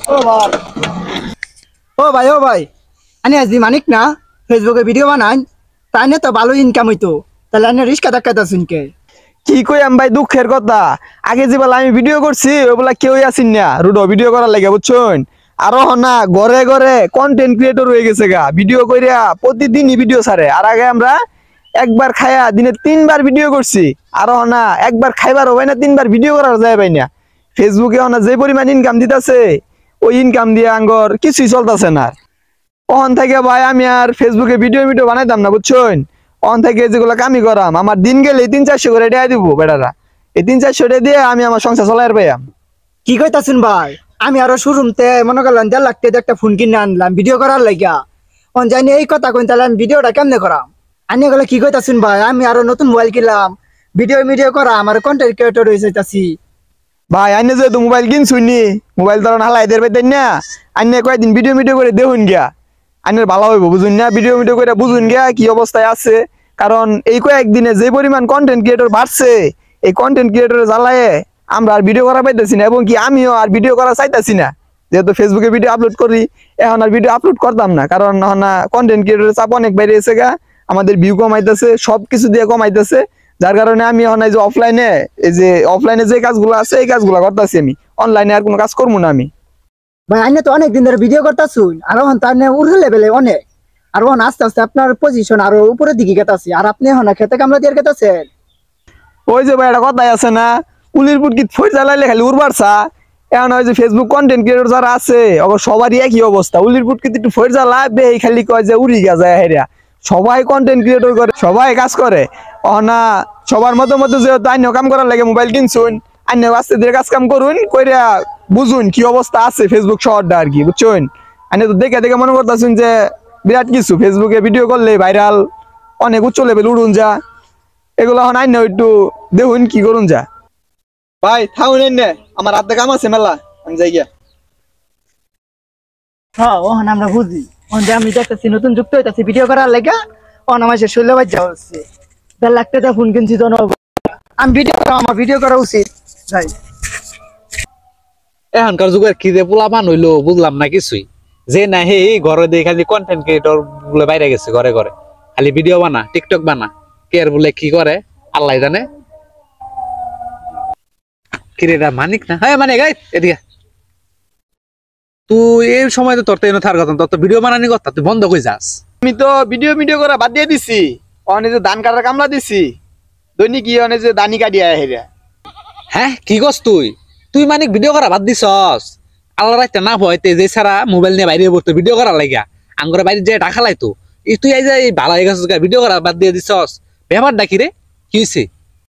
ও ভাই ও ভাই আনি আজ মানিক না ফেসবুকে ভিডিও বানাই তাই না তো ভালো ইনকাম হইতো তাহলে আনি রিস্কা ধাক্কা শুনকে কি কই আম ভাই দুঃখের কথা আগে যে বেলা আমি ভিডিও করছি ওগুলা কেউই আসিন না রুডো ভিডিও করার লাগে বুঝছেন আরো না ঘরে ঘরে কন্টেন্ট ক্রিয়েটর হয়ে গেছে গা ভিডিও কইরা প্রতিদিনই ভিডিও ছাড়ে আর আগে আমরা একবার খায়া দিনে 3 বার ভিডিও করছি আরো না একবার খাইবার হয় না 3 বার ভিডিও করার যায় ভাই না ফেসবুকে না যে পরিমাণ ইনকাম দিতেছে ওই ইনকাম দিয়ে আঙ্গর কিছুই চলতেছে না ওখান থেকে ভাই আমি আর ফেসবুকে ভিডিও বানাইতাম না বুঝছেন ওখান থেকে যেগুলো কামি করাম আমার দিন গেলে 300-400 করে দেয়া দিব বেটারা এই 300-400 টাকা দিয়ে আমি আমার সংসার চলাইর পাইয়াম কি কইতাছেন ভাই আমি আরো শোরুমতে মনে করলাম 1.5 লাখ টাকা একটা ফোন কিনে আনলাম ভিডিও করার লাগিয়া অন জানি এই কথা কইন তাহলে আমি ভিডিওটা কেমনে করাম আনি গেলে কি কইতাছেন ভাই আমি আরো নতুন মোবাইল কিনলাম ভিডিও করা আমার কন্টেন্ট ক্রিয়েটর হয়ে যাইতাছি ভাই আইনে যে মোবাইল কিনছুনি মোবাইল ধরুন হালাই দের পাইতেন না আইনে কয়েকদিন ভিডিও করে দেখুন গিয়া আইনের ভালো হইব বুঝুন না ভিডিও করে বুঝুন গিয়া কি অবস্থায় আছে কারণ এই কয়েকদিনে যে পরিমাণ কন্টেন্ট ক্রিয়েটর বাড়ছে এই কন্টেন্ট ক্রিয়েটর জ্বালায়ে আমরা আর ভিডিও করা পাইতেছি না এবং কি আমিও আর ভিডিও করা চাইতেছি না যেহেতু ফেসবুকে ভিডিও আপলোড করি এখন আর ভিডিও আপলোড করতাম না কারণ না কন্টেন্ট ক্রিয়েটরের চাপ অনেক বাইরে এসে গা আমাদের ভিউ কমাইতেছে সবকিছু দিয়ে কমাইতেছে যার কারণে আমি এখন এই যে অফলাইনে যে কাজগুলো আছে এই কাজগুলো করতেছি আমি অনলাইনে আর কোনো কাজ করবো না আমি ভাই আইনে তো অনেক দিন ধরে ভিডিও করতেছুন আর এখন তার উর্ধ লেভেলে অনেক আর এখন আস্তে আস্তে আপনার পজিশন আরো উপরের দিকে গেতাছি আর আপনি এখন খেতে কামড়া দিয়ে গেতাছেন ওই যে ভাই একটা কথাই আছে না উলির পুটকি ফই জ্বালাইলে খালি উড়বারছা এখন ওই যে ফেসবুক কন্টেন্ট ক্রিয়েটর যারা আছে সবারই একই অবস্থা উলির পুটকি একটু ফই জ্বালা বেই খালি কয় যে উড়ি গা যায় হেরা সবাই কন্টেন্ট ক্রিয়েটর করে সবাই কাজ করে না সবার মতো যেহেতু আইনও কাম করার লাগে মোবাইল কিনছুন আইনও আস্তে ধীরে কাজ কাম করুন কইরা বুঝুন কি অবস্থা আছে ফেসবুক শহরটা আর কি বুঝছেন আইনে তো দেখে মনে করতেছুন যে বিরাট কিছু ফেসবুকে ভিডিও করলে ভাইরাল অনেক উচ্চ লেভেল উড়ুন যা এগুলো এখন আইন একটু দেখুন কি করুন যা ভাই থাকুন এনে আমার হাতে কাম আছে মেলা আমি যাই গিয়া হ্যাঁ ওখান আমরা বুঝি আমি দেখতেছি নতুন যুক্ত হইতাছি ভিডিও করার লাগে অন আমার 16 বাজ যাওয়া হচ্ছে 1.5 লাখ টাকা ফোন কিনছি তো আমি আমার ভিডিও করা উচিত যাই এখনকার যুগের কি যে পোলাপান হইলো বুঝলাম না কিছুই যে না হে ঘরে দিয়ে খালি কন্টেন্ট ক্রিয়েটর গুলো বাইরে গেছে ঘরে ঘরে খালি ভিডিও বানা টিকটক বানা কে আর বলে কি করে আল্লাহ জানে কিরেটা মানিক না হ্যাঁ মানে গাই এদিকে তুই এই সময় তো তোর তো এনে থার কথা তোর তো ভিডিও বানানি কথা তুই বন্ধ করে যাস আমি তো ভিডিও করে বাদ দিয়ে দিছি অনেক যে ধান কাটার কামলা দিছি দৈনিক গিয়ে অনেক যে দানি কাটিয়ে হেরা হ্যাঁ কি করস তুই তুই মানে ভিডিও করা বাদ দিছস আল্লাহ রাইতে না ভয়তে যে সারা মোবাইল নিয়ে বাইরে পড়তো ভিডিও করা লাগিয়া আঙ্গরে বাইরে যে টাকা লাইতো তুই এই যে ভালো হয়ে গেছিস ভিডিও করা বাদ দিয়ে দিছস ব্যাপারটা কি রে কি হয়েছে